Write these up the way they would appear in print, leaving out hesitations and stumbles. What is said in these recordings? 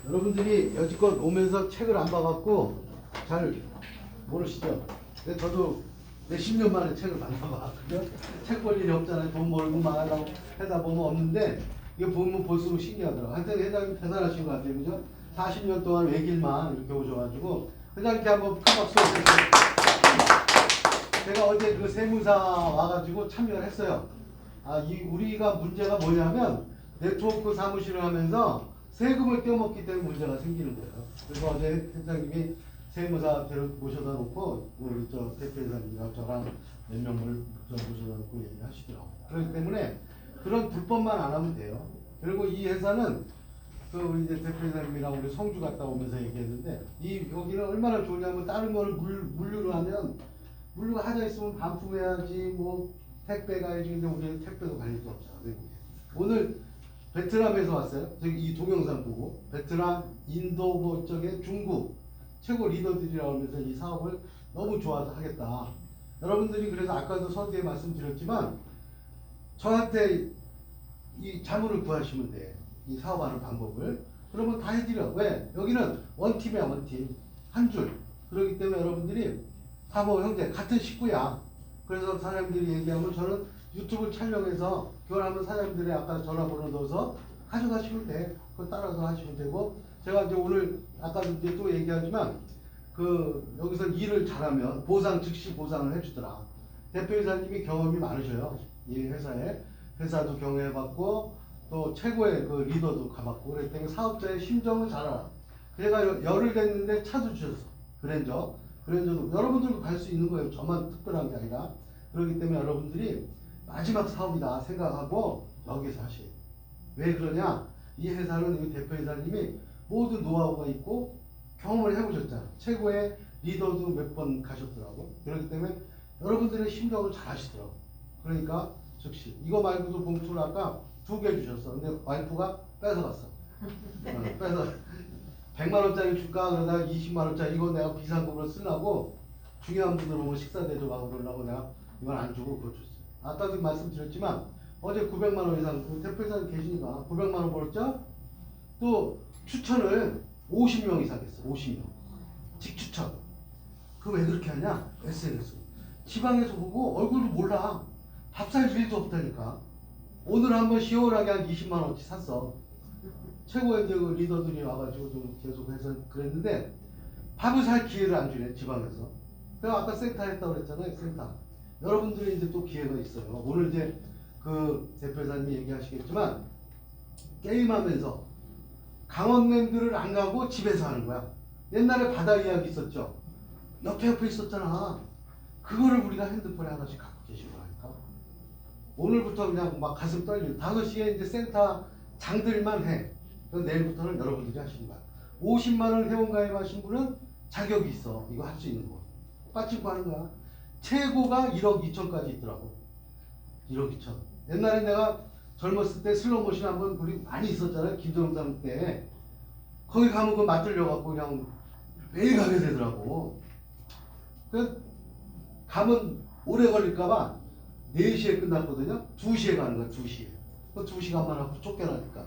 여러분들이 여지껏 오면서 책을 안 봐갖고 잘 모르시죠? 근데 저도 몇십 년 만에 책을 만나봐. 책 볼 일이 없잖아요. 돈 벌고 막 하려고 하다 보면 없는데 이거 보면 볼수록 신기하더라고요. 하여튼 회장님 대단하신 것 같아요. 그죠? 40년 동안 외길만 이렇게 오셔가지고 회장님께 한번 큰 박수 주세요. 제가 어제 그 세무사 와가지고 참여를 했어요. 우리가 문제가 뭐냐면 네트워크 사무실을 하면서 세금을 떼어먹기 때문에 문제가 생기는 거예요. 그래서 어제 회장님이 세무사 모셔다 놓고 우리 저 대표이사님이랑 저랑 몇 명을 모셔다 놓고 얘기하시더라고요. 그렇기 때문에 그런 불법만 안 하면 돼요. 그리고 이 회사는 그 우리 이제 대표이사님이랑 우리 성주 갔다 오면서 얘기했는데 여기는 얼마나 좋냐면 다른 거를 물류로 하면 물류가 하자 있으면 반품해야지 뭐 택배 가야지. 근데 우리는 택배도 갈 일도 없잖아. 외국에. 오늘 베트남에서 왔어요. 저기 이 동영상 보고 베트남, 인도 뭐 쪽에 중국 최고 리더들이라고 하면서 이 사업을 너무 좋아서 하겠다. 여러분들이 그래서 아까도 서두에 말씀드렸지만 저한테 이 자문을 구하시면 돼. 이 사업하는 방법을. 그러면 다 해드려. 왜? 여기는 원팀이야, 원팀. 한 줄. 그렇기 때문에 여러분들이 다 뭐 형제 같은 식구야. 그래서 사장님들이 얘기하면 저는 유튜브 촬영해서 그걸 사장님들이 아까 전화번호 넣어서 가져가시면 돼. 그거 따라서 하시면 되고, 제가 이제 오늘 아까도 이제 또 얘기하지만 그 여기서 일을 잘하면 즉시 보상을 해주더라. 대표이사님이 경험이 많으셔요. 이 회사에. 회사도 경험해봤고 또 최고의 그 리더도 가봤고 그랬기 때문에 사업자의 심정을 잘 알아. 그래가 열흘 됐는데 차도 주셨어. 그랜저도 여러분들도 갈 수 있는 거예요. 저만 특별한 게 아니라. 그렇기 때문에 여러분들이 마지막 사업이다 생각하고 여기서 하셔야 돼요. 왜 그러냐? 이 회사는 이 대표이사님이 모든 노하우가 있고 경험을 해보셨잖아. 최고의 리더도 몇 번 가셨더라고. 그렇기 때문에 여러분들의 심정을 잘 아시더라고. 그러니까 즉시 이거 말고도 봉투를 아까 2개 주셨어. 근데 와이프가 뺏어갔어. 뺏어 100만 원짜리 줄까 그러다가 20만 원짜리 이거 내가 비상금으로 쓰려고 중요한 분들 오면 식사 대접하고 그러려고 내가 이건 안 주고 그거 줬어요. 아까도 말씀드렸지만 어제 900만 원 이상 대표이사님 계시니까 900만 원 벌었죠? 또 추천을 50명 이상 했어. 50명 직추천. 그거 왜 그렇게 하냐? SNS 지방에서 보고 얼굴도 몰라. 밥 살 일도 없다니까. 오늘 한번 시원하게 한 20만 원치 샀어. 최고의 그 리더들이 와가지고 좀 계속 해서 그랬는데 밥을 살 기회를 안 주네 지방에서. 제가 아까 센터 했다고 그랬잖아요. 센터. 여러분들이 이제 또 기회가 있어요. 오늘 이제 그 대표이사님이 얘기하시겠지만 게임하면서 강원랜드를 안 가고 집에서 하는 거야. 옛날에 바다 이야기 있었죠. 옆에 있었잖아. 그거를 우리가 핸드폰에 하나씩 갖고 계신 거니까. 오늘부터 그냥 막 가슴 떨리고 5시에 이제 센터 장들만 해. 그럼 내일부터는 여러분들이 하시는 거야. 50만 원 회원 가입하신 분은 자격이 있어. 이거 할 수 있는 거. 빠지고 하는 거야. 최고가 1억 2천까지 있더라고. 1억 2천. 옛날에 내가 젊었을 때 슬로모션 한번 우리 많이 있었잖아요. 김정삼 때. 거기 가면 그 맞들려갖고 그냥 매일 가게 되더라고. 그 가면 오래 걸릴까봐 4시에 끝났거든요. 2시에 가는 거야. 2시에. 그 2시간만 하고 쫓겨나니까.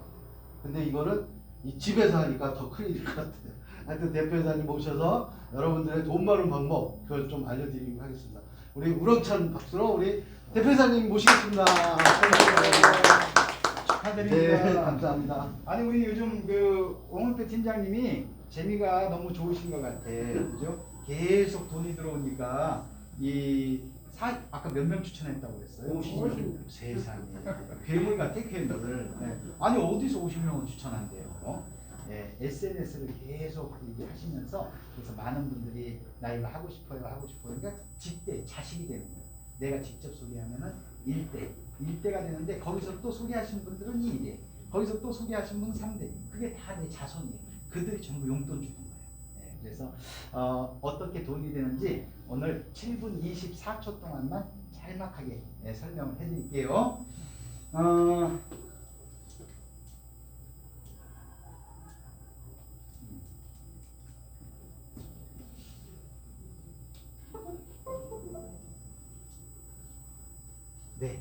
근데 이거는 이 집에서 하니까 더 큰일일 것 같아요. 하여튼 대표이사님 모셔서 여러분들의 돈 버는 방법 그걸 좀 알려드리도록 하겠습니다. 우리 우렁찬 박수로 우리 대표이사님 모시겠습니다. 축하드립니다. 네, 감사합니다. 아니 우리 요즘 그 홍은표 팀장님이 재미가 너무 좋으신 것 같아. 그죠? 계속 돈이 들어오니까 아까 몇 명 추천했다고 그랬어요? 50명. 세상에. 괴물 같아, 괴물. 네. 아니 어디서 50명을 추천한대요? 네, SNS를 계속 이제 하시면서 그래서 많은 분들이 나 이거 하고 싶어요. 그러니까 직대 자식이 되는 거예요. 내가 직접 소개하면은 1대가 되는데 거기서 또 소개하신 분들은 2대, 거기서 또 소개하신 분은 3대. 그게 다 내 자손이에요. 그들이 전부 용돈 주는 거예요. 네, 그래서 어떻게 돈이 되는지 오늘 7분 24초 동안만 짤막하게 설명을 해드릴게요. 네,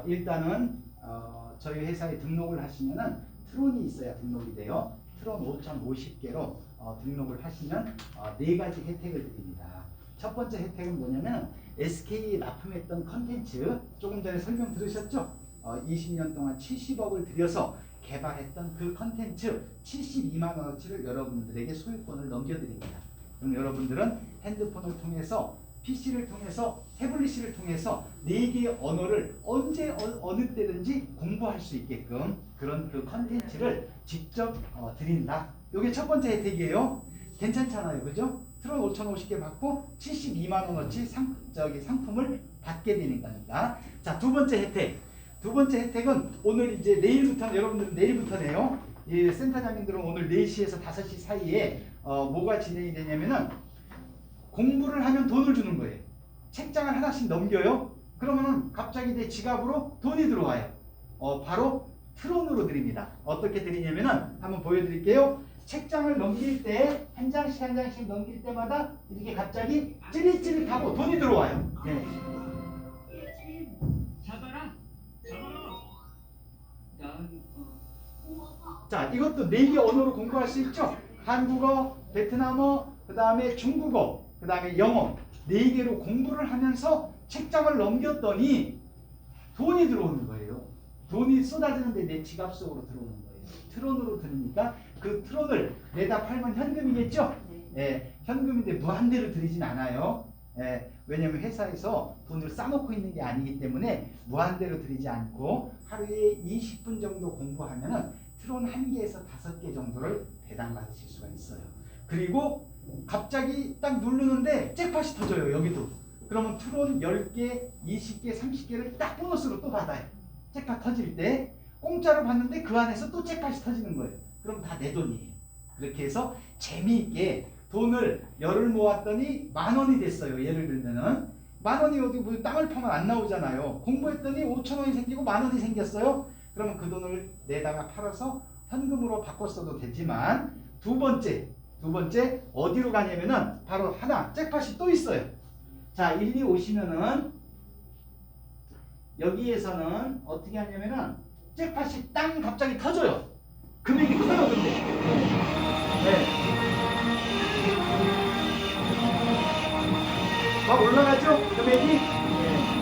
일단은 저희 회사에 등록을 하시면은 트론이 있어야 등록이 돼요. 트론 5,050개로 등록을 하시면 4가지 혜택을 드립니다. 첫 번째 혜택은 뭐냐면 SK에 납품했던 컨텐츠 조금 전에 설명 들으셨죠? 20년 동안 70억을 들여서 개발했던 그 컨텐츠 72만 원어치를 여러분들에게 소유권을 넘겨드립니다. 그럼 여러분들은 핸드폰을 통해서 PC를 통해서 태블릿을 통해서 4개의 언어를 언제 어느 때든지 공부할 수 있게끔 그런 그 컨텐츠를 직접 드린다. 이게 첫 번째 혜택이에요. 괜찮잖아요, 그죠? 트론 5,050개 받고 72만 원어치 상품을 받게 되는 거니까. 자, 두 번째 혜택. 두 번째 혜택은 오늘 이제 내일부터, 여러분들은 내일부터네요. 이 센터장님들은 오늘 4시에서 5시 사이에 뭐가 진행이 되냐면은 공부를 하면 돈을 주는 거예요. 책장을 하나씩 넘겨요. 그러면은 갑자기 내 지갑으로 돈이 들어와요. 바로 트론으로 드립니다. 어떻게 드리냐면은 한번 보여드릴게요. 책장을 넘길 때 한 장씩 한 장씩 넘길 때마다 이렇게 갑자기 찌릿찌릿하고 돈이 들어와요. 네. 자, 이것도 4개 언어로 공부할 수 있죠. 한국어, 베트남어, 그 다음에 중국어, 그 다음에 영어 4개로 공부를 하면서 책장을 넘겼더니 돈이 들어오는 거예요. 돈이 쏟아지는데 내 지갑 속으로 들어오는 거예요. 트론으로 들으니까 그 트론을 내다 팔면 현금이겠죠? 예, 현금인데 무한대로 드리진 않아요. 예, 왜냐면 회사에서 돈을 싸놓고 있는 게 아니기 때문에 무한대로 드리지 않고 하루에 20분 정도 공부하면은 트론 1개에서 5개 정도를 배당받으실 수가 있어요. 그리고 갑자기 딱 누르는데 잭팟이 터져요. 여기도. 그러면 트론 10개, 20개, 30개를 딱 보너스로 또 받아요. 잭팟 터질 때 공짜로 받는데 그 안에서 또 잭팟이 터지는 거예요. 그럼 다 내 돈이에요. 그렇게 해서 재미있게 돈을 열을 모았더니 10,000원이 됐어요. 예를 들면은 10,000원이 어디 뭐 땅을 파면 안 나오잖아요. 공부했더니 5,000원이 생기고 10,000원이 생겼어요. 그러면 그 돈을 내다가 팔아서 현금으로 바꿨어도 되지만 두 번째 어디로 가냐면은 바로 하나 잭팟이 또 있어요. 자, 1, 2 오시면은 여기에서는 어떻게 하냐면은 잭팟이 땅 갑자기 터져요. 금액이 커요, 근데. 네. 막 올라가죠? 금액이? 네.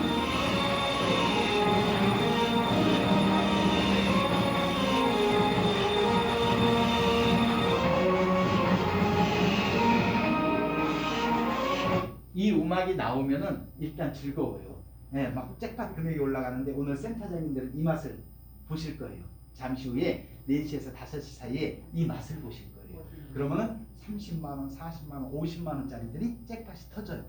이 음악이 나오면은 일단 즐거워요. 네, 막 잭팟 금액이 올라가는데 오늘 센터장님들은 이 맛을 보실 거예요. 잠시 후에 4시에서 5시 사이에 이 맛을 보실 거예요. 그러면은 30만원, 40만원, 50만원짜리들이 잭팟이 터져요.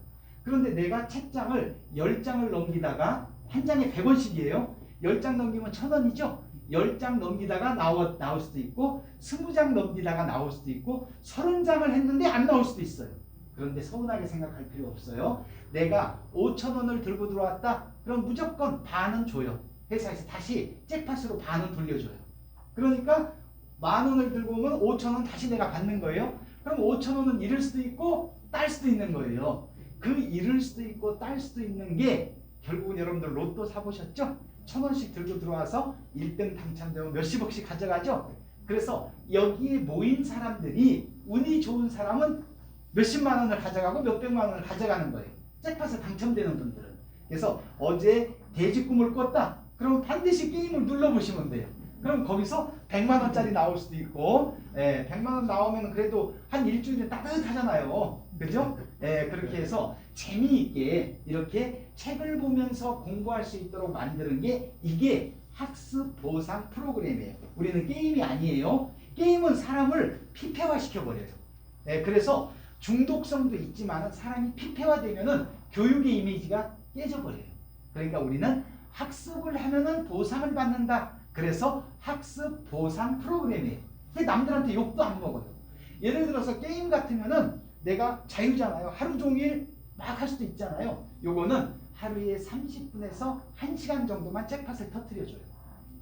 그런데 내가 책장을 10장을 넘기다가 한 장에 100원씩이에요. 10장 넘기면 1,000원이죠. 10장 넘기다가 나올 수도 있고 20장 넘기다가 나올 수도 있고 30장을 했는데 안 나올 수도 있어요. 그런데 서운하게 생각할 필요 없어요. 내가 5,000원을 들고 들어왔다? 그럼 무조건 반은 줘요. 회사에서 다시 잭팟으로 반은 돌려줘요. 그러니까 10,000원을 들고 오면 5,000원 다시 내가 받는 거예요. 그럼 5,000원은 잃을 수도 있고 딸 수도 있는 거예요. 그 잃을 수도 있고 딸 수도 있는 게 결국은 여러분들 로또 사보셨죠? 1,000원씩 들고 들어와서 1등 당첨되면 몇십억씩 가져가죠? 그래서 여기에 모인 사람들이 운이 좋은 사람은 몇십만 원을 가져가고 몇백만 원을 가져가는 거예요. 잭팟에 당첨되는 분들은. 그래서 어제 돼지 꿈을 꿨다. 그럼 반드시 게임을 눌러보시면 돼요. 그럼 거기서 100만 원짜리 나올 수도 있고, 100만 원 나오면 그래도 한 일주일은 따뜻하잖아요. 그죠? 그렇게 해서 재미있게 이렇게 책을 보면서 공부할 수 있도록 만드는 게 이게 학습 보상 프로그램이에요. 우리는 게임이 아니에요. 게임은 사람을 피폐화시켜버려요. 그래서 중독성도 있지만 사람이 피폐화되면은 교육의 이미지가 깨져버려요. 그러니까 우리는 학습을 하면은 보상을 받는다. 그래서 학습 보상 프로그램이에요. 근데 남들한테 욕도 안 먹어요. 예를 들어서 게임 같으면은 내가 자유잖아요. 하루 종일 막 할 수도 있잖아요. 요거는 하루에 30분에서 1시간 정도만 잭팟을 터뜨려줘요.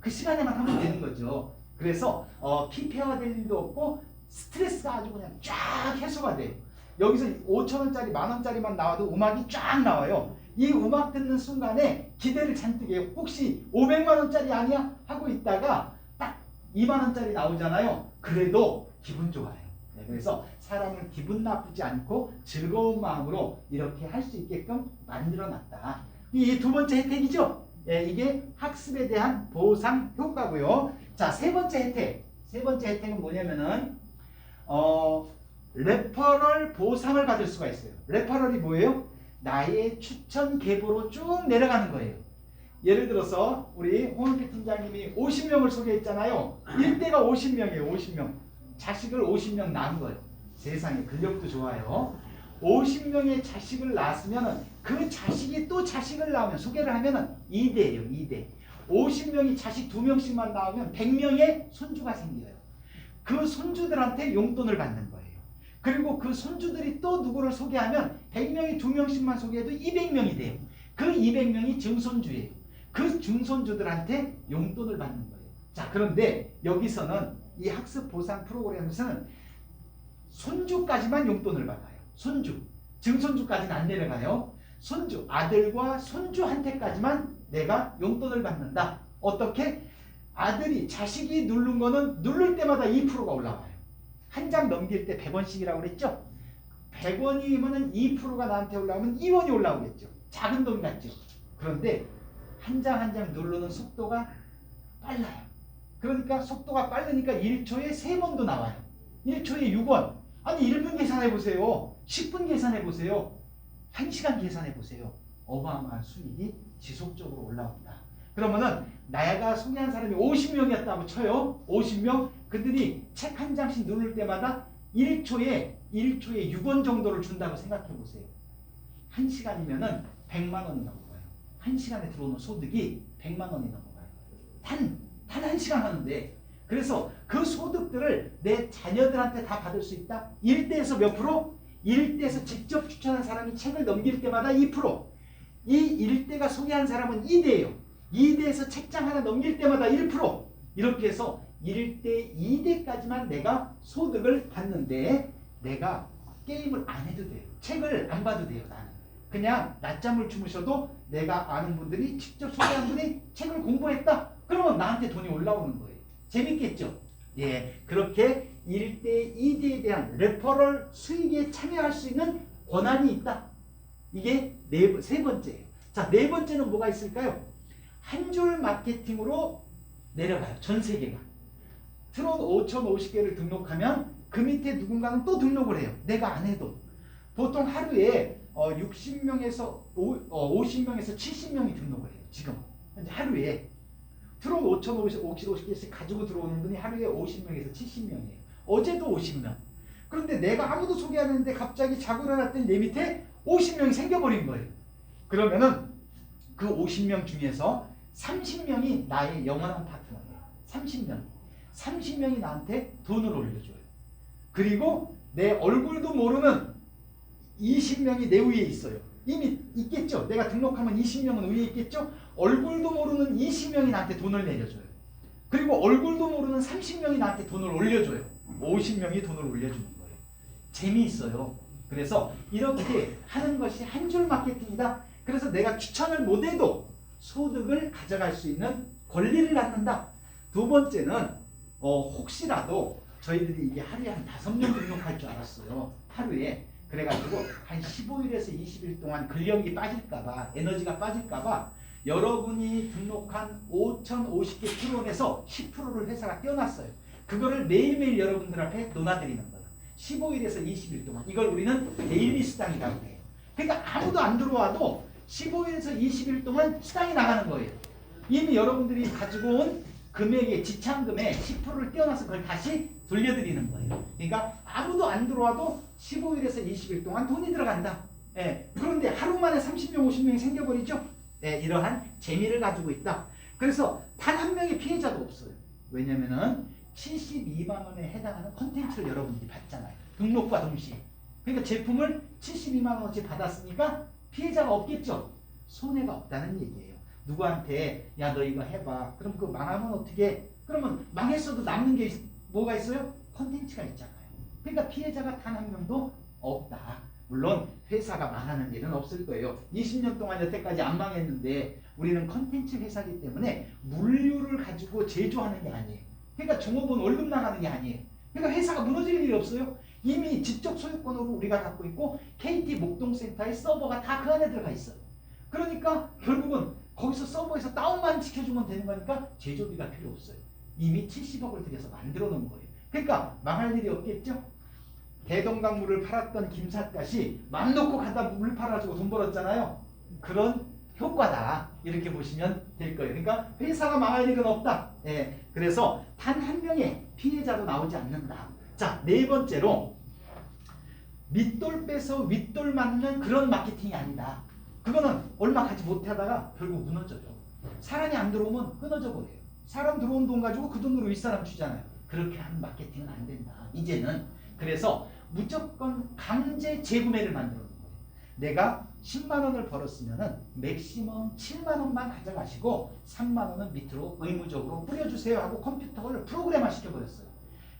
그 시간에만 하면 되는 거죠. 그래서 피폐화될 일도 없고 스트레스가 아주 그냥 쫙 해소가 돼요. 여기서 5,000원짜리, 만원짜리만 나와도 음악이 쫙 나와요. 이 음악 듣는 순간에 기대를 잔뜩 해요. 혹시 500만원짜리 아니야? 하고 있다가 딱 2만원짜리 나오잖아요. 그래도 기분 좋아요. 네, 그래서 사람을 기분 나쁘지 않고 즐거운 마음으로 이렇게 할 수 있게끔 만들어놨다. 이 두 번째 혜택이죠. 예, 이게 학습에 대한 보상 효과고요. 자, 세 번째 혜택. 세 번째 혜택은 뭐냐면은 레퍼럴 보상을 받을 수가 있어요. 레퍼럴이 뭐예요? 나의 추천 계보로 쭉 내려가는 거예요. 예를 들어서 우리 홍은표 팀장님이 50명을 소개했잖아요. 일대가 50명이에요. 50명. 자식을 50명 낳은 거예요. 세상에 근력도 좋아요. 50명의 자식을 낳았으면 그 자식이 또 자식을 낳으면 소개를 하면 2대예요. 2대. 50명이 자식 2명씩만 낳으면 100명의 손주가 생겨요. 그 손주들한테 용돈을 받는 거예요. 그리고 그 손주들이 또 누구를 소개하면 100명이 2명씩만 소개해도 200명이 돼요. 그 200명이 증손주예요. 그 증손주들한테 용돈을 받는 거예요. 자, 그런데 여기서는 이 학습 보상 프로그램에서는 손주까지만 용돈을 받아요. 손주. 증손주까지는 안 내려가요. 손주, 아들과 손주한테까지만 내가 용돈을 받는다. 어떻게? 아들이, 자식이 누른 거는 누를 때마다 2%가 올라와요. 한 장 넘길 때 100원씩이라고 그랬죠? 100원이면 2%가 나한테 올라오면 2원이 올라오겠죠. 작은 돈 같죠? 그런데 한 장 한 장 누르는 속도가 빨라요. 그러니까 속도가 빠르니까 1초에 3번도 나와요. 1초에 6원. 아니 1분 계산해보세요. 10분 계산해보세요. 1시간 계산해보세요. 어마어마한 수익이 지속적으로 올라온다. 그러면은 내가 소개한 사람이 50명이었다고 쳐요. 50명. 그들이 책 한 장씩 누를 때마다 1초에 6원 정도를 준다고 생각해보세요. 1시간이면은 100만 원이 넘어가요. 1시간에 들어오는 소득이 100만 원이 넘어가요. 단 1시간 하는데. 그래서 그 소득들을 내 자녀들한테 다 받을 수 있다. 1대에서 몇 프로? 1대에서 직접 추천한 사람이 책을 넘길 때마다 2%. 이 1대가 소개한 사람은 2대예요. 2대에서 책장 하나 넘길 때마다 1%. 이렇게 해서 1대, 2대까지만 내가 소득을 받는데 내가 게임을 안 해도 돼요. 책을 안 봐도 돼요. 나는. 그냥 낮잠을 주무셔도 내가 아는 분들이 직접 소개한 분이 책을 공부했다. 그러면 나한테 돈이 올라오는 거예요. 재밌겠죠? 예, 그렇게 1대, 2대에 대한 레퍼럴 수익에 참여할 수 있는 권한이 있다. 이게 세 번째예요. 자, 네 번째는 뭐가 있을까요? 한 줄 마케팅으로 내려가요. 전 세계가. 트롯 5,050개를 등록하면 그 밑에 누군가는 또 등록을 해요. 내가 안 해도. 보통 하루에 60명에서 50명에서 70명이 등록을 해요. 지금 현재 하루에. 트롯 5,050개씩 가지고 들어오는 분이 하루에 50명에서 70명이에요. 어제도 50명. 그런데 내가 아무도 소개 안 했는데 갑자기 자고 일어났더니 내 밑에 50명이 생겨버린 거예요. 그러면은 그 50명 중에서 30명이 나의 영원한 파트너예요. 30명이 나한테 돈을 올려줘요. 그리고 내 얼굴도 모르는 20명이 내 위에 있어요. 이미 있겠죠? 내가 등록하면 20명은 위에 있겠죠? 얼굴도 모르는 20명이 나한테 돈을 내려줘요. 그리고 얼굴도 모르는 30명이 나한테 돈을 올려줘요. 50명이 돈을 올려주는 거예요. 재미있어요. 그래서 이렇게 하는 것이 한 줄 마케팅이다. 그래서 내가 추천을 못해도 소득을 가져갈 수 있는 권리를 갖는다. 두 번째는 혹시라도 저희들이 이게 하루에 한 5명 등록할 줄 알았어요. 하루에. 그래가지고 한 15일에서 20일 동안 근력이 빠질까봐, 에너지가 빠질까봐 여러분이 등록한 5,050개 프로원에서 10%를 회사가 떼어놨어요. 그거를 매일매일 여러분들 앞에 논하드리는 거예요. 15일에서 20일 동안. 이걸 우리는 데일리 수당이라고 해요. 그러니까 아무도 안 들어와도 15일에서 20일 동안 수당이 나가는 거예요. 이미 여러분들이 가지고 온 금액의 지참금에 10%를 떼어놔서 그걸 다시 돌려드리는 거예요. 그러니까 아무도 안 들어와도 15일에서 20일 동안 돈이 들어간다. 예. 그런데 하루 만에 30명, 50명이 생겨버리죠. 예. 이러한 재미를 가지고 있다. 그래서 단 한 명의 피해자도 없어요. 왜냐면은 72만 원에 해당하는 콘텐츠를 여러분들이 받잖아요. 등록과 동시에. 그러니까 제품을 72만 원어치 받았으니까 피해자가 없겠죠. 손해가 없다는 얘기예요. 누구한테 야 너 이거 해봐. 그럼 그거 망하면 어떻게? 그러면 망했어도 남는 게 뭐가 있어요? 콘텐츠가 있잖아요. 그러니까 피해자가 단 한 명도 없다. 물론 회사가 망하는 일은 없을 거예요. 20년 동안 여태까지 안 망했는데 우리는 콘텐츠 회사이기 때문에 물류를 가지고 제조하는 게 아니에요. 그러니까 종업원 월급 나가는 게 아니에요. 그러니까 회사가 무너질 일이 없어요. 이미 지적 소유권으로 우리가 갖고 있고 KT 목동센터의 서버가 다 그 안에 들어가 있어요. 그러니까 결국은 거기서 서버에서 다운만 시켜주면 되는 거니까 제조비가 필요 없어요. 이미 70억을 들여서 만들어 놓은 거예요. 그러니까 망할 일이 없겠죠. 대동강물을 팔았던 김삿갓이 맘 놓고 갖다 물 팔아주고 돈 벌었잖아요. 그런 효과다. 이렇게 보시면 될 거예요. 그러니까 회사가 망할 일은 없다. 예, 그래서 단 한 명의 피해자도 나오지 않는다. 자, 네 번째로 밑돌 빼서 윗돌 맞는 그런 마케팅이 아니다. 그거는 얼마 가지 못하다가 결국 무너져요. 사람이 안 들어오면 끊어져 버려요. 사람 들어온 돈 가지고 그 돈으로 윗사람 주잖아요. 그렇게 하는 마케팅은 안 된다. 이제는. 그래서 무조건 강제 재구매를 만들어 놓은 거예요. 내가 10만 원을 벌었으면은 맥시멈 7만 원만 가져가시고 3만 원은 밑으로 의무적으로 뿌려주세요 하고 컴퓨터를 프로그램화 시켜버렸어요.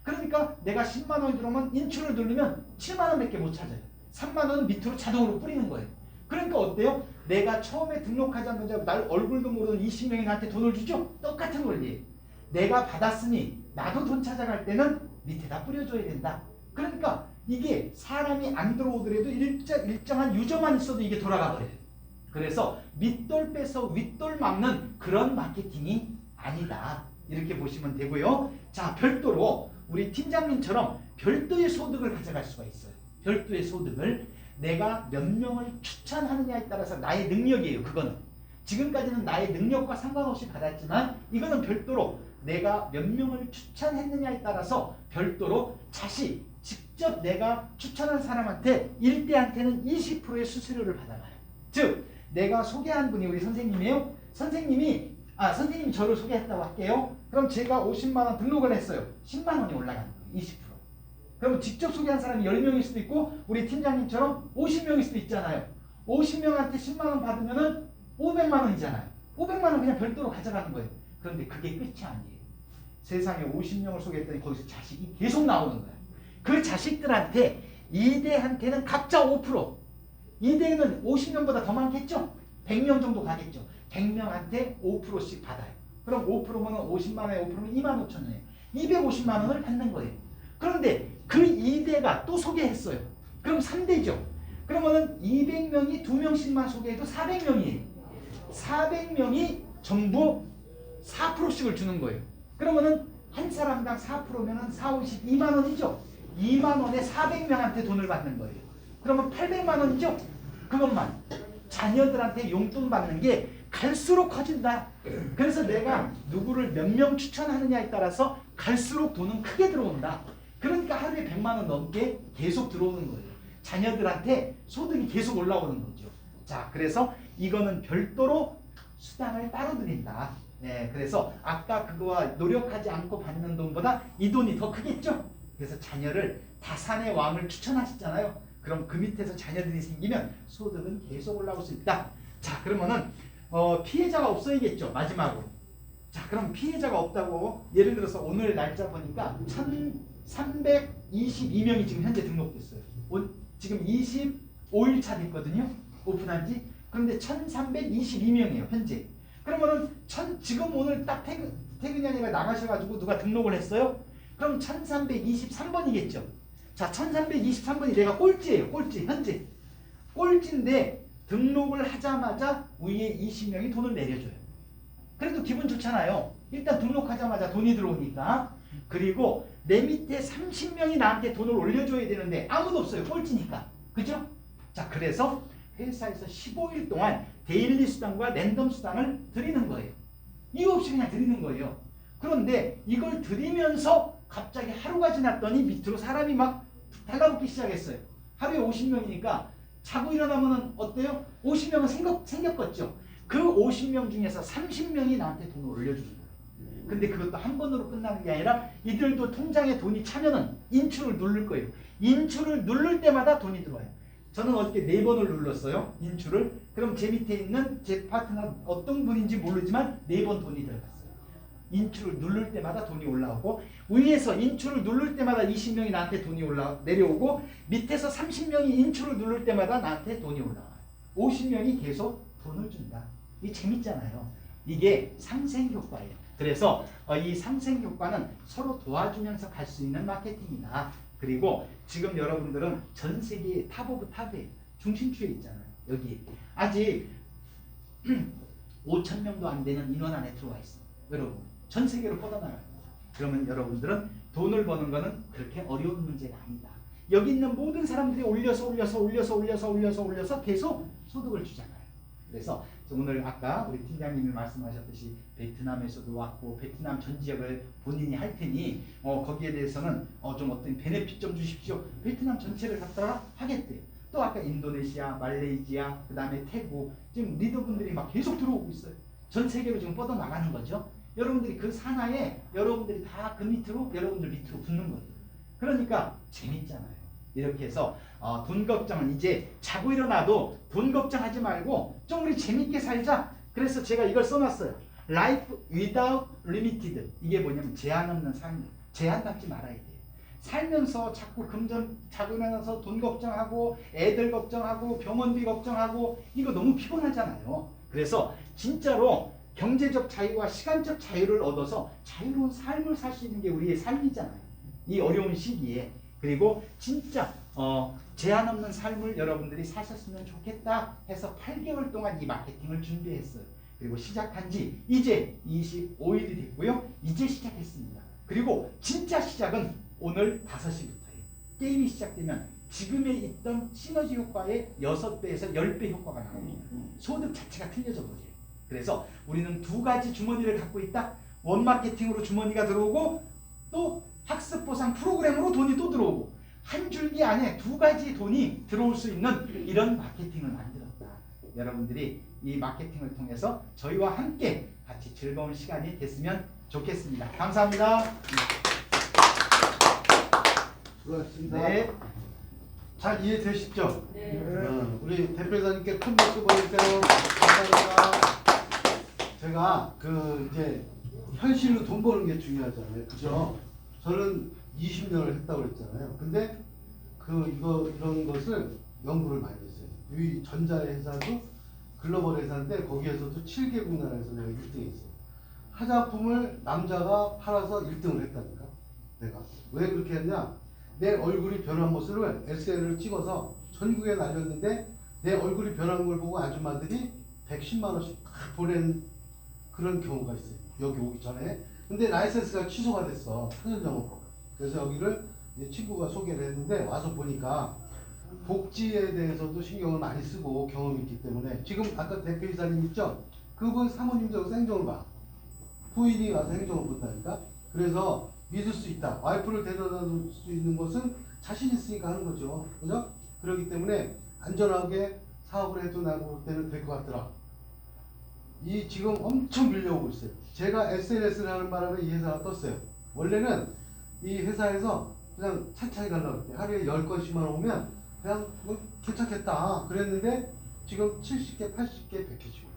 그러니까 내가 10만 원이 들어오면 인출을 누르면 7만 원밖에 못 찾아요. 3만 원은 밑으로 자동으로 뿌리는 거예요. 그러니까 어때요? 내가 처음에 등록하자마자 날 얼굴도 모르는 20명이 나한테 돈을 주죠? 똑같은 원리예요. 내가 받았으니 나도 돈 찾아갈 때는 밑에다 뿌려줘야 된다. 그러니까 이게 사람이 안 들어오더라도 일정한 유저만 있어도 이게 돌아가 버려요. 그래서 밑돌 빼서 윗돌 막는 그런 마케팅이 아니다. 이렇게 보시면 되고요. 자, 별도로 우리 팀장님처럼 별도의 소득을 가져갈 수가 있어요. 별도의 소득을 내가 몇 명을 추천하느냐에 따라서 나의 능력이에요. 그거는 지금까지는 나의 능력과 상관없이 받았지만 이거는 별도로 내가 몇 명을 추천했느냐에 따라서 별도로 직접 내가 추천한 사람한테 1대한테는 20%의 수수료를 받아가요. 즉 내가 소개한 분이 우리 선생님이에요. 선생님이 저를 소개했다고 할게요. 그럼 제가 50만 원 등록을 했어요. 10만 원이 올라가는 거예요. 20%. 그럼 직접 소개한 사람이 10명일 수도 있고 우리 팀장님처럼 50명일 수도 있잖아요. 50명한테 10만 원 받으면은 500만 원이잖아요. 500만 원 그냥 별도로 가져가는 거예요. 그런데 그게 끝이 아니에요. 세상에 50명을 소개했더니 거기서 자식이 계속 나오는 거예요. 그 자식들한테 2대한테는 각자 5%. 2대는 50명보다 더 많겠죠? 100명 정도 가겠죠. 100명한테 5%씩 받아요. 그럼 5%면 50만 원에 5%면 2만 5천 원이에요. 250만 원을 받는 거예요. 그런데 그 2대가 또 소개했어요. 그럼 3대죠. 그러면은 200명이 2명씩만 소개해도 400명이에요. 400명이 전부 4%씩을 주는 거예요. 그러면은 한 사람당 4%면은 4, 50, 2만 원이죠. 2만 원에 400명한테 돈을 받는 거예요. 그러면 800만 원이죠. 그것만. 자녀들한테 용돈 받는 게 갈수록 커진다. 그래서 내가 누구를 몇 명 추천하느냐에 따라서 갈수록 돈은 크게 들어온다. 그러니까 하루에 100만 원 넘게 계속 들어오는 거예요. 자녀들한테 소득이 계속 올라오는 거죠. 자, 그래서 이거는 별도로 수당을 따로 드린다. 네, 그래서 아까 그거와 노력하지 않고 받는 돈보다 이 돈이 더 크겠죠? 그래서 자녀를 다산의 왕을 추천하셨잖아요. 그럼 그 밑에서 자녀들이 생기면 소득은 계속 올라올 수 있다. 자, 그러면은 피해자가 없어야겠죠. 마지막으로. 자, 그럼 피해자가 없다고 예를 들어서 오늘 날짜 보니까 1322명이 지금 현재 등록됐어요. 지금 25일 차 됐거든요. 오픈한 지. 그런데 1322명이에요. 현재. 그러면은 지금 오늘 딱 퇴근이 아니라 나가셔가지고 누가 등록을 했어요? 그럼 1323번이겠죠. 자, 1323번이 내가 꼴찌예요. 꼴찌. 현재. 꼴찌인데 등록을 하자마자 위에 20명이 돈을 내려줘요. 그래도 기분 좋잖아요. 일단 등록하자마자 돈이 들어오니까. 그리고 내 밑에 30명이 나한테 돈을 올려줘야 되는데 아무도 없어요. 꼴찌니까. 그죠? 자, 그래서 회사에서 15일 동안 데일리 수당과 랜덤 수당을 드리는 거예요. 이유 없이 그냥 드리는 거예요. 그런데 이걸 드리면서 갑자기 하루가 지났더니 밑으로 사람이 막 달라붙기 시작했어요. 하루에 50명이니까 자고 일어나면 어때요? 50명은 생겼겠죠. 그 50명 중에서 30명이 나한테 돈을 올려주는 거예요. 근데 그것도 한 번으로 끝나는 게 아니라 이들도 통장에 돈이 차면은 인출을 누를 거예요. 인출을 누를 때마다 돈이 들어와요. 저는 어저께 4번을 눌렀어요. 인출을. 그럼 제 밑에 있는 제 파트너 어떤 분인지 모르지만 4번 돈이 들어갔어요. 인출을 누를 때마다 돈이 올라오고 위에서 인출을 누를 때마다 20명이 나한테 돈이 내려오고 밑에서 30명이 인출을 누를 때마다 나한테 돈이 올라와요. 50명이 계속 돈을 준다. 이게 재밌잖아요. 이게 상생 효과예요. 그래서 이 상생 효과는 서로 도와주면서 갈 수 있는 마케팅이다. 그리고 지금 여러분들은 전 세계 탑 오브 탑에 중심추에 있잖아요. 여기 아직 5천 명도 안 되는 인원 안에 들어와 있어요. 여러분 전 세계로 뻗어나가요. 그러면 여러분들은 돈을 버는 거는 그렇게 어려운 문제가 아니다. 여기 있는 모든 사람들이 올려서 계속 소득을 주잖아요. 그래서 오늘 아까 우리 팀장님이 말씀하셨듯이 베트남에서도 왔고 베트남 전 지역을 본인이 할 테니 거기에 대해서는 좀 어떤 베네핏 좀 주십시오. 베트남 전체를 갖다가 하겠대요. 또 아까 인도네시아, 말레이시아, 그 다음에 태국 지금 리더분들이 막 계속 들어오고 있어요. 전 세계로 지금 뻗어나가는 거죠. 여러분들이 그 산하에 여러분들이 다 그 밑으로 여러분들 밑으로 붙는 거예요. 그러니까 재밌잖아요. 이렇게 해서 돈 걱정은 이제 자고 일어나도 돈 걱정하지 말고 좀 우리 재밌게 살자. 그래서 제가 이걸 써놨어요. Life without limited. 이게 뭐냐면 제한 없는 삶. 제한 갖지 말아야 돼요. 살면서 자꾸 금전 자고 일어나서 돈 걱정하고 애들 걱정하고 병원비 걱정하고 이거 너무 피곤하잖아요. 그래서 진짜로 경제적 자유와 시간적 자유를 얻어서 자유로운 삶을 살 수 있는 게 우리의 삶이잖아요. 이 어려운 시기에. 그리고 진짜 제한 없는 삶을 여러분들이 사셨으면 좋겠다 해서 8개월 동안 이 마케팅을 준비했어요. 그리고 시작한 지 이제 25일이 됐고요. 이제 시작했습니다. 그리고 진짜 시작은 오늘 5시부터예요. 게임이 시작되면 지금에 있던 시너지 효과의 6배에서 10배 효과가 나옵니다. 소득 자체가 틀려져 버려요. 그래서 우리는 두 가지 주머니를 갖고 있다. 원 마케팅으로 주머니가 들어오고 또 학습 보상 프로그램으로 돈이 또 들어오고 한 줄기 안에 두 가지 돈이 들어올 수 있는 이런 마케팅을 만들었다. 여러분들이 이 마케팅을 통해서 저희와 함께 같이 즐거운 시간이 됐으면 좋겠습니다. 감사합니다. 수고하셨습니다. 네. 잘 이해되시죠? 네. 우리 대표사님께 큰 박수 보내주세요. 감사합니다. 제가 이제 현실로 돈 버는 게 중요하잖아요. 그죠? 저는 20년을 했다고 그랬잖아요. 근데 이런 것을 연구를 많이 했어요. 이 전자회사도 글로벌 회사인데 거기에서도 7개국 나라에서 내가 1등 했어요. 화장품을 남자가 팔아서 1등을 했다니까. 내가. 왜 그렇게 했냐? 내 얼굴이 변한 모습을 SNS를 찍어서 전국에 날렸는데 내 얼굴이 변한 걸 보고 아줌마들이 110만 원씩 다 보낸 그런 경우가 있어요. 여기 오기 전에. 근데 라이센스가 취소가 됐어. 편의점으로. 그래서 여기를 친구가 소개를 했는데 와서 보니까 복지에 대해서도 신경을 많이 쓰고 경험이 있기 때문에 지금 아까 대표이사님 있죠? 그분 사모님도 행정을 봐. 부인이 와서 행정을 본다니까. 그래서 믿을 수 있다. 와이프를 데려다 줄 수 있는 것은 자신 있으니까 하는 거죠. 그죠? 그렇기 때문에 안전하게 사업을 해도 나는 볼 때는 될 것 같더라. 이 지금 엄청 밀려오고 있어요. 제가 SNS를 하는 바람에 이 회사가 떴어요. 원래는 이 회사에서 그냥 차차히 가려고 했대. 하루에 10건씩만 오면 그냥 뭐 괜찮겠다 그랬는데 지금 70개, 80개, 100개씩 올라.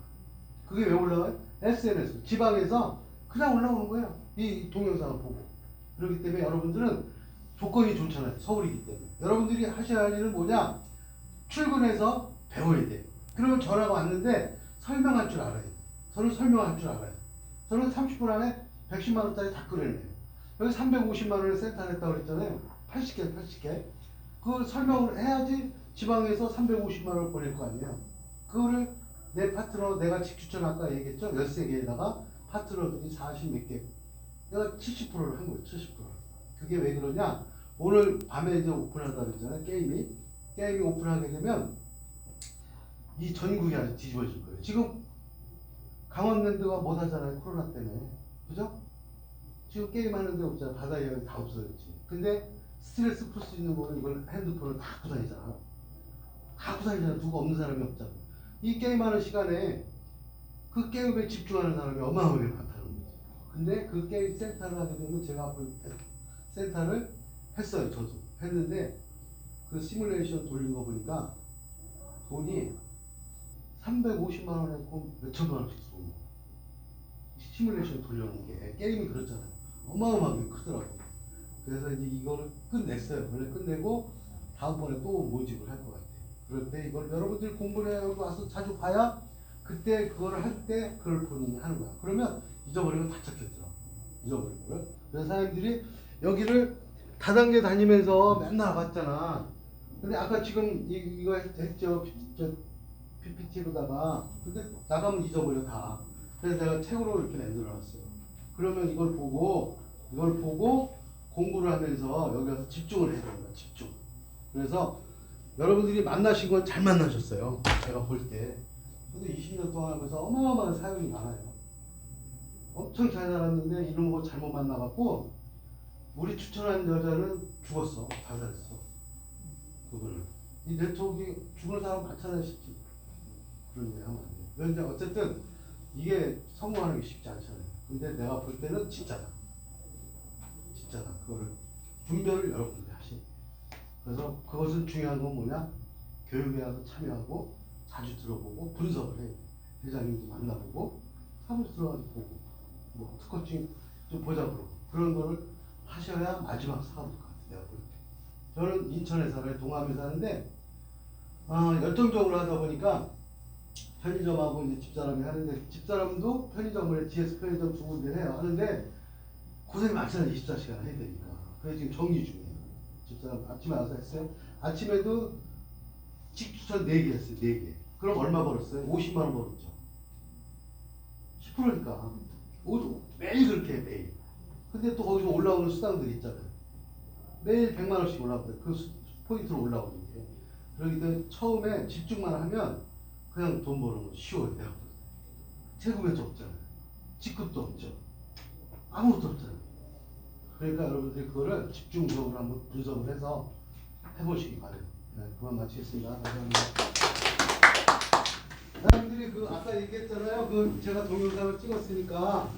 그게 왜 올라가요? SNS. 지방에서 그냥 올라오는 거예요. 이 동영상을 보고. 그렇기 때문에 여러분들은 조건이 좋잖아요. 서울이기 때문에. 여러분들이 하셔야 할 일은 뭐냐? 출근해서 배워야 돼요. 그러면 전화가 왔는데 설명할 줄 알아요. 저는 설명할 줄 알아요. 저는 30분 안에 110만 원짜리 다 끌어내요. 여기 350만 원에 센터 냈다고 그랬잖아요. 80개. 그걸 설명을 해야지 지방에서 350만 원을 보낼 거 아니에요. 그거를 내 파트너, 내가 집 추천 아까 얘기했죠? 13개에다가 파트너들이 40 몇 개. 내가 70%를 한 거예요. 70%. 그게 왜 그러냐? 오늘 밤에 이제 오픈한다 그랬잖아요. 게임이 오픈하게 되면 이 전국이 아주 뒤집어질 거예요. 지금 강원랜드가 못 하잖아요. 코로나 때문에. 그죠? 지금 게임하는 데 없잖아. 바다 여행 다 없어졌지. 근데 스트레스 풀 수 있는 거는 이걸 핸드폰을 다 갖고 다니잖아. 다 갖고 다니잖아. 누가 없는 사람이 없잖아. 이 게임하는 시간에 그 게임에 집중하는 사람이 어마어마하게 많다는 거지. 근데 그 게임 센터를 하게 되면 제가 앞으로 센터를 했어요. 저도. 했는데 그 시뮬레이션 돌린 거 보니까 돈이 350만 원 했고 몇천만 원씩 쓰고 시뮬레이션 돌려놓은 게 게임이 그렇잖아요. 어마어마하게 크더라고요. 그래서 이제 이거를 끝냈어요. 원래 끝내고 다음번에 또 모집을 할 것 같아요. 그럴 때 이걸 여러분들이 공부를 해서 와서 자주 봐야 그때 그걸 할 때 그걸 본인이 하는 거야. 그러면 잊어버리면 다 찾겠더라. 잊어버리고요. 그래서 사람들이 여기를 다단계 다니면서 맨날 봤잖아. 근데 아까 지금 이거 했죠. PPT로다가. 근데 나가면 잊어버려 다. 그래서 내가 책으로 이렇게 만들어놨어요. 그러면 이걸 보고 공부를 하면서 여기 와서 집중을 해야 됩니다. 집중. 그래서 여러분들이 만나신 건 잘 만나셨어요. 제가 볼 때. 근데 20년 동안 하면서 어마어마한 사연이 많아요. 엄청 잘 살았는데 이런 거 잘못 만나갖고 우리 추천한 여자는 죽었어. 자살했어. 그거를. 이 네트워크에 죽은 사람 많잖아요. 쉽지. 그런 얘기 하면 안 돼요. 그런데 어쨌든 이게 성공하는 게 쉽지 않잖아요. 근데 내가 볼 때는 진짜다. 진짜다. 그거를 분별을 여러분들이 하시. 그래서 그것은 중요한 건 뭐냐? 교육에 와서 참여하고 자주 들어보고 분석을 해. 회장님도 만나보고 사무실 들어가서 보고 뭐 특허증 좀 보자고 그런 거를 하셔야 마지막 사업일 것 같아요. 내가 볼 때. 저는 인천에 살아요. 동암에 사는데 열정적으로 하다 보니까 편의점하고 이제 집사람이 하는데 집사람도 편의점을 GS 편의점 두 군데 해요. 하는데 고생이 많잖아요. 24시간 해야 되니까. 그래서 지금 정리 중이에요. 집사람 아침에 와서 했어요. 아침에도 집 추천 4개 했어요. 4개. 그럼 얼마 벌었어요? 50만 원 벌었죠. 10%니까. 매일 그렇게 해, 매일. 근데 또 거기서 올라오는 수당들이 있잖아요. 매일 100만 원씩 올라오거든요. 그 포인트로 올라오는 게. 그러기 때문에 처음에 집중만 하면 그냥 돈 버는 건 쉬워요. 내가 볼 때. 세금에도 없잖아요. 직급도 없죠. 아무것도 없잖아요. 그러니까 여러분들이 그거를 집중적으로 한번 분석을 해서 해보시기 바래요. 네, 그만 마치겠습니다. 감사합니다. 사람들이 그 아까 얘기했잖아요. 그 제가 동영상을 찍었으니까